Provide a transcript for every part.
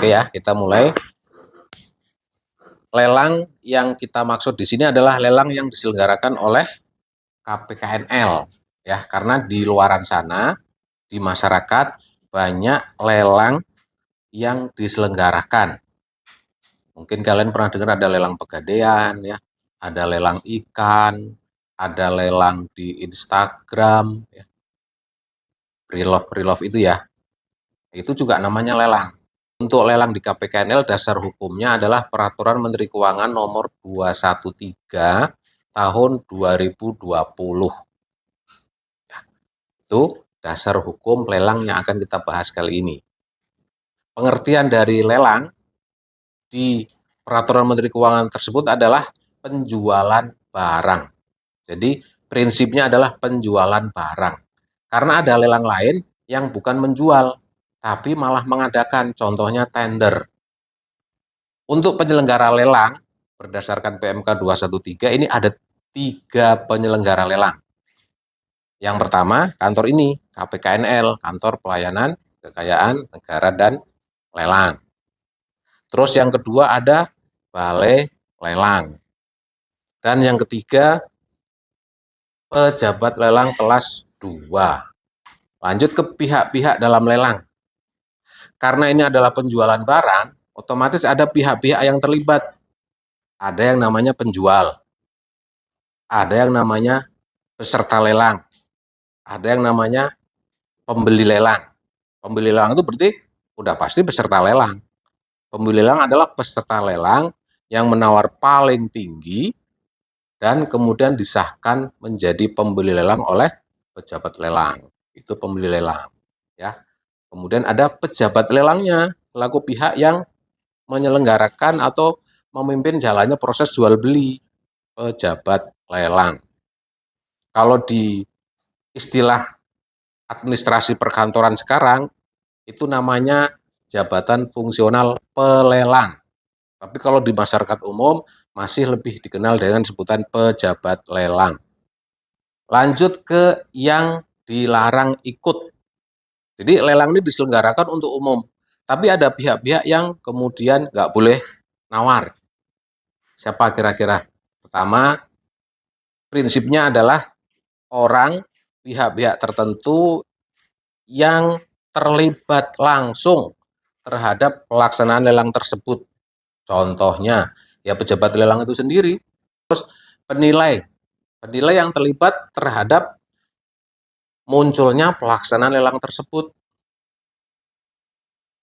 Oke ya, kita mulai. Lelang yang kita maksud di sini adalah lelang yang diselenggarakan oleh KPKNL ya, karena di luaran sana di masyarakat banyak lelang yang diselenggarakan. Mungkin kalian pernah dengar ada lelang pegadaian ya, ada lelang ikan, ada lelang di Instagram ya. Pre-love itu ya. Itu juga namanya lelang. Untuk lelang di KPKNL dasar hukumnya adalah Peraturan Menteri Keuangan Nomor 213 Tahun 2020. Ya, itu dasar hukum lelang yang akan kita bahas kali ini. Pengertian dari lelang di Peraturan Menteri Keuangan tersebut adalah penjualan barang. Jadi prinsipnya adalah penjualan barang. Karena ada lelang lain yang bukan menjual, tapi malah mengadakan, contohnya tender. Untuk penyelenggara lelang, berdasarkan PMK 213, ini ada 3 penyelenggara lelang. Yang pertama, kantor ini, KPKNL, Kantor Pelayanan Kekayaan Negara dan Lelang. Terus yang kedua ada Balai Lelang. Dan yang ketiga, pejabat lelang kelas 2. Lanjut ke pihak-pihak dalam lelang. Karena ini adalah penjualan barang, otomatis ada pihak-pihak yang terlibat. Ada yang namanya penjual, ada yang namanya peserta lelang, ada yang namanya pembeli lelang. Pembeli lelang itu berarti udah pasti peserta lelang. Pembeli lelang adalah peserta lelang yang menawar paling tinggi dan kemudian disahkan menjadi pembeli lelang oleh pejabat lelang. Itu pembeli lelang ya. Kemudian ada pejabat lelangnya, selaku pihak yang menyelenggarakan atau memimpin jalannya proses jual beli, pejabat lelang. Kalau di istilah administrasi perkantoran sekarang, itu namanya jabatan fungsional pelelang. Tapi kalau di masyarakat umum masih lebih dikenal dengan sebutan pejabat lelang. Lanjut ke yang dilarang ikut. Jadi lelang ini diselenggarakan untuk umum, tapi ada pihak-pihak yang kemudian nggak boleh nawar. Siapa kira-kira? Pertama, prinsipnya adalah orang, pihak-pihak tertentu yang terlibat langsung terhadap pelaksanaan lelang tersebut. Contohnya, ya pejabat lelang itu sendiri. Terus penilai yang terlibat terhadap munculnya pelaksanaan lelang tersebut.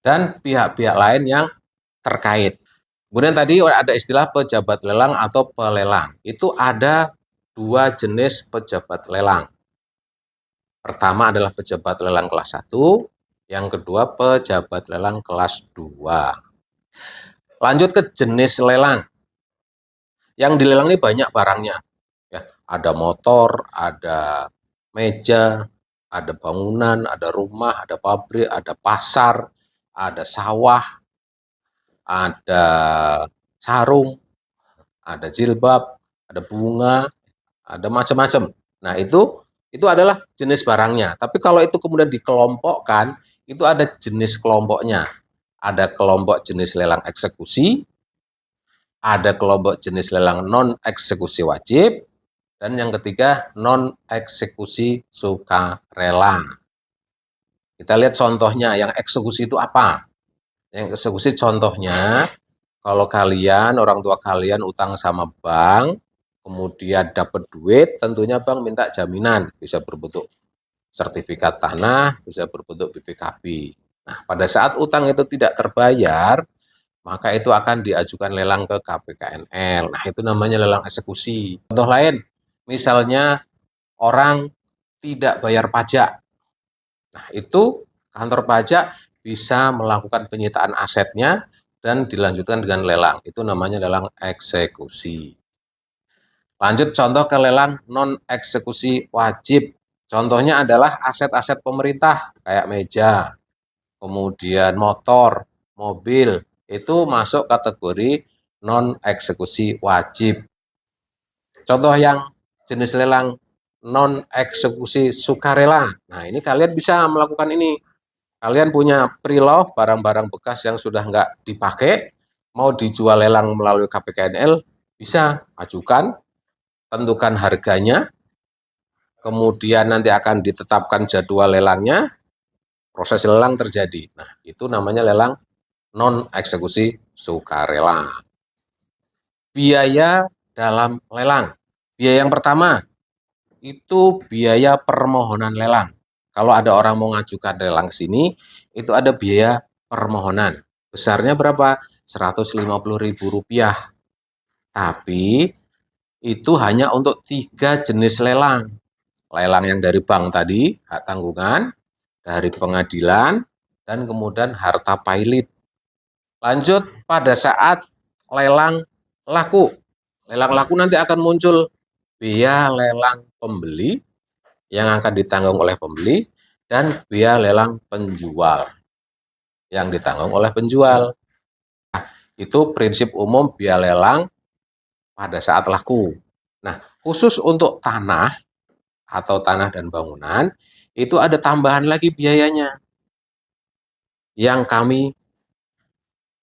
Dan pihak-pihak lain yang terkait. Kemudian tadi ada istilah pejabat lelang atau pelelang. Itu ada 2 jenis pejabat lelang. Pertama adalah pejabat lelang kelas 1, yang kedua pejabat lelang kelas 2. Lanjut ke jenis lelang. Yang dilelang ini banyak barangnya. Ya, ada motor, ada meja, ada bangunan, ada rumah, ada pabrik, ada pasar, ada sawah, ada sarung, ada jilbab, ada bunga, ada macam-macam. Nah, itu adalah jenis barangnya. Tapi kalau itu kemudian dikelompokkan, itu ada jenis kelompoknya. Ada kelompok jenis lelang eksekusi, ada kelompok jenis lelang non-eksekusi wajib, dan yang ketiga non-eksekusi sukarela. Kita lihat contohnya, yang eksekusi itu apa? Yang eksekusi contohnya, kalau kalian, orang tua kalian utang sama bank, kemudian dapat duit, tentunya bank minta jaminan, bisa berbentuk sertifikat tanah, bisa berbentuk BPKB. Nah, pada saat utang itu tidak terbayar, maka itu akan diajukan lelang ke KPKNL. Nah, itu namanya lelang eksekusi. Contoh lain, misalnya orang tidak bayar pajak. Nah, itu kantor pajak bisa melakukan penyitaan asetnya dan dilanjutkan dengan lelang. Itu namanya lelang eksekusi. Lanjut contoh ke lelang non-eksekusi wajib. Contohnya adalah aset-aset pemerintah kayak meja, kemudian motor, mobil, itu masuk kategori non-eksekusi wajib. Contoh yang jenis lelang non-eksekusi sukarela. Nah, ini kalian bisa melakukan ini. Kalian punya pre-love, barang-barang bekas yang sudah nggak dipakai, mau dijual lelang melalui KPKNL, bisa ajukan, tentukan harganya, kemudian nanti akan ditetapkan jadwal lelangnya, proses lelang terjadi. Nah, itu namanya lelang non-eksekusi sukarela. Biaya dalam lelang. Biaya yang pertama, itu biaya permohonan lelang. Kalau ada orang mau ngajukan lelang sini, itu ada biaya permohonan. Besarnya berapa? Rp150.000. Tapi itu hanya untuk 3 jenis lelang. Lelang yang dari bank tadi, hak tanggungan, dari pengadilan, dan kemudian harta pailit. Lanjut pada saat lelang laku. Lelang laku nanti akan muncul biaya lelang pembeli yang akan ditanggung oleh pembeli dan biaya lelang penjual yang ditanggung oleh penjual. Nah, itu prinsip umum biaya lelang pada saat laku. Nah, khusus untuk tanah atau tanah dan bangunan, itu ada tambahan lagi biayanya yang kami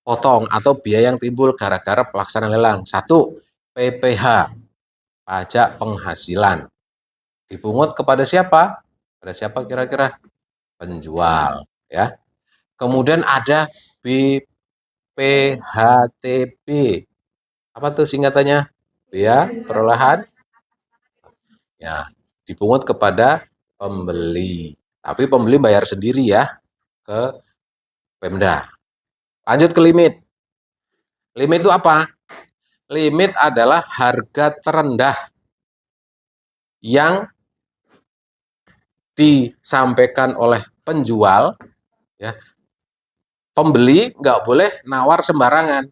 potong atau biaya yang timbul gara-gara pelaksanaan lelang. 1. PPH, pajak penghasilan. Dipungut kepada siapa? Pada siapa kira-kira? Penjual, ya. Kemudian ada BPHTB. Apa tuh singkatannya? Biaya perolehan, ya, dipungut kepada pembeli. Tapi pembeli bayar sendiri ya ke Pemda. Lanjut ke limit. Limit itu apa? Limit adalah harga terendah yang disampaikan oleh penjual, ya. Pembeli nggak boleh nawar sembarangan.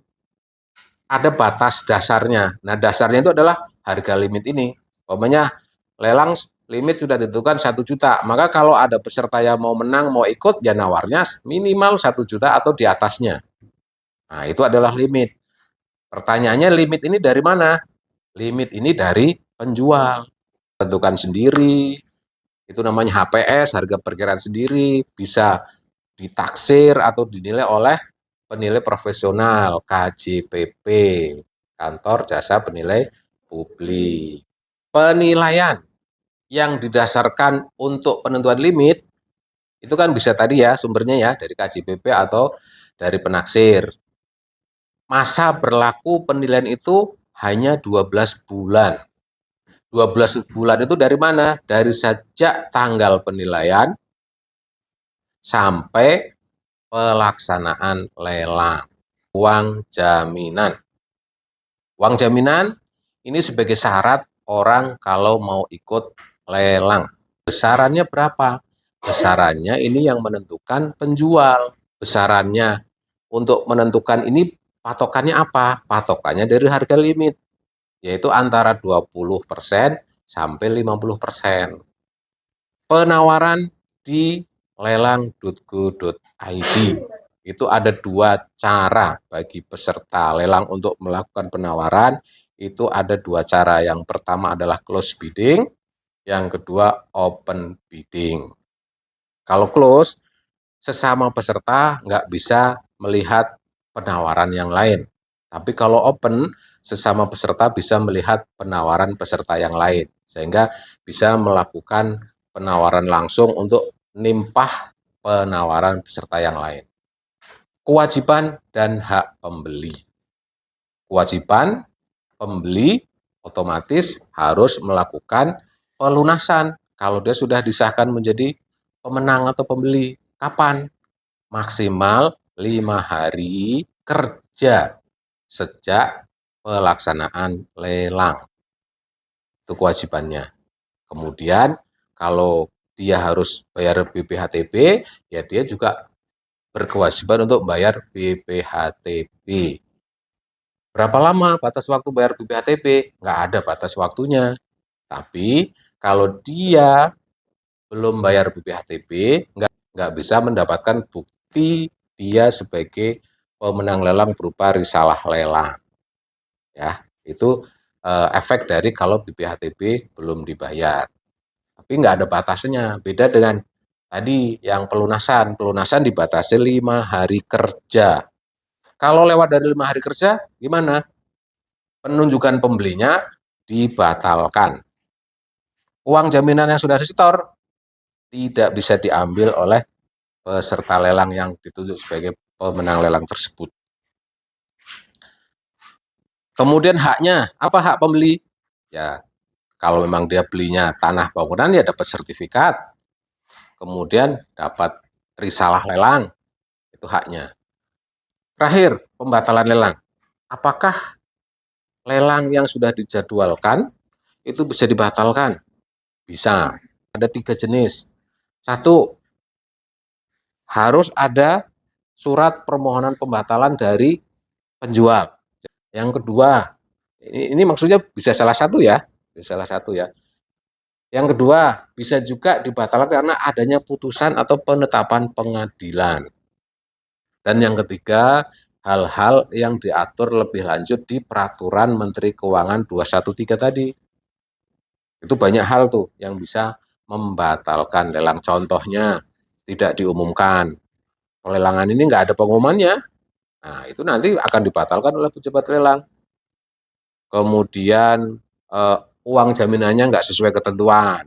Ada batas dasarnya. Nah, dasarnya itu adalah harga limit ini. Pokoknya lelang limit sudah ditentukan 1 juta. Maka kalau ada peserta yang mau menang, mau ikut, ya nawarnya minimal 1 juta atau di atasnya. Nah, itu adalah limit. Pertanyaannya, limit ini dari mana? Limit ini dari penjual. Tentukan sendiri, itu namanya HPS, harga perkiraan sendiri, bisa ditaksir atau dinilai oleh penilai profesional, KJPP, Kantor Jasa Penilai Publik. Penilaian yang didasarkan untuk penentuan limit, itu kan bisa tadi ya, sumbernya ya, dari KJPP atau dari penaksir. Masa berlaku penilaian itu hanya 12 bulan. 12 bulan itu dari mana? Dari sejak tanggal penilaian sampai pelaksanaan lelang. Uang jaminan. Uang jaminan ini sebagai syarat orang kalau mau ikut lelang. Besarannya berapa? Besarannya ini yang menentukan penjual. Besarannya untuk menentukan ini patokannya apa? Patokannya dari harga limit, yaitu antara 20% sampai 50%. Penawaran di lelang.go.id. Itu ada 2 cara bagi peserta lelang untuk melakukan penawaran. Itu ada 2 cara. Yang pertama adalah close bidding, yang kedua open bidding. Kalau close, sesama peserta nggak bisa melihat penawaran yang lain. Tapi kalau open, sesama peserta bisa melihat penawaran peserta yang lain. Sehingga bisa melakukan penawaran langsung untuk nimpah penawaran peserta yang lain. Kewajiban dan hak pembeli. Kewajiban pembeli otomatis harus melakukan pelunasan kalau dia sudah disahkan menjadi pemenang atau pembeli. Kapan? Maksimal 5 hari kerja sejak pelaksanaan lelang. Itu kewajibannya. Kemudian kalau dia harus bayar BPHTB, ya dia juga berkewajiban untuk bayar BPHTB. Berapa lama batas waktu bayar BPHTB? Nggak ada batas waktunya. Tapi kalau dia belum bayar BPHTB, nggak bisa mendapatkan bukti dia sebagai pemenang lelang berupa risalah lelang. Ya, itu efek dari kalau BPHTB belum dibayar. Tapi nggak ada batasnya. Beda dengan Tadi yang pelunasan dibatasi 5 hari kerja. Kalau lewat dari 5 hari kerja, gimana? Penunjukan pembelinya dibatalkan. Uang jaminan yang sudah disetor tidak bisa diambil oleh peserta lelang yang ditunjuk sebagai pemenang lelang tersebut. Kemudian haknya, apa hak pembeli? Ya, kalau memang dia belinya tanah bangunan ya dapat sertifikat. Kemudian dapat risalah lelang, itu haknya. Terakhir, pembatalan lelang. Apakah lelang yang sudah dijadwalkan itu bisa dibatalkan? Bisa. Ada 3 jenis. Satu, harus ada surat permohonan pembatalan dari penjual. Yang kedua, ini maksudnya bisa salah satu ya, bisa salah satu ya. Yang kedua, bisa juga dibatalkan karena adanya putusan atau penetapan pengadilan. Dan yang ketiga, hal-hal yang diatur lebih lanjut di Peraturan Menteri Keuangan 213 tadi. Itu banyak hal tuh yang bisa membatalkan lelang. Contohnya, tidak diumumkan. Pelelangan ini nggak ada pengumumannya. Nah, itu nanti akan dibatalkan oleh pejabat lelang. Kemudian uang jaminannya nggak sesuai ketentuan,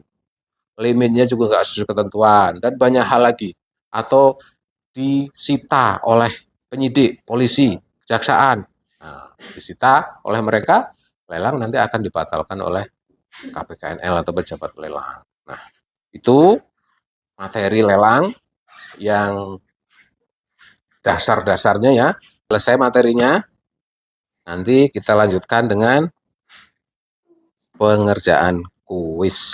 limitnya juga nggak sesuai ketentuan, dan banyak hal lagi. Atau disita oleh penyidik, polisi, kejaksaan. Nah, disita oleh mereka, lelang nanti akan dibatalkan oleh KPKNL atau pejabat lelang. Nah, itu materi lelang yang dasar-dasarnya ya. Selesai materinya, nanti kita lanjutkan dengan pengerjaan kuis.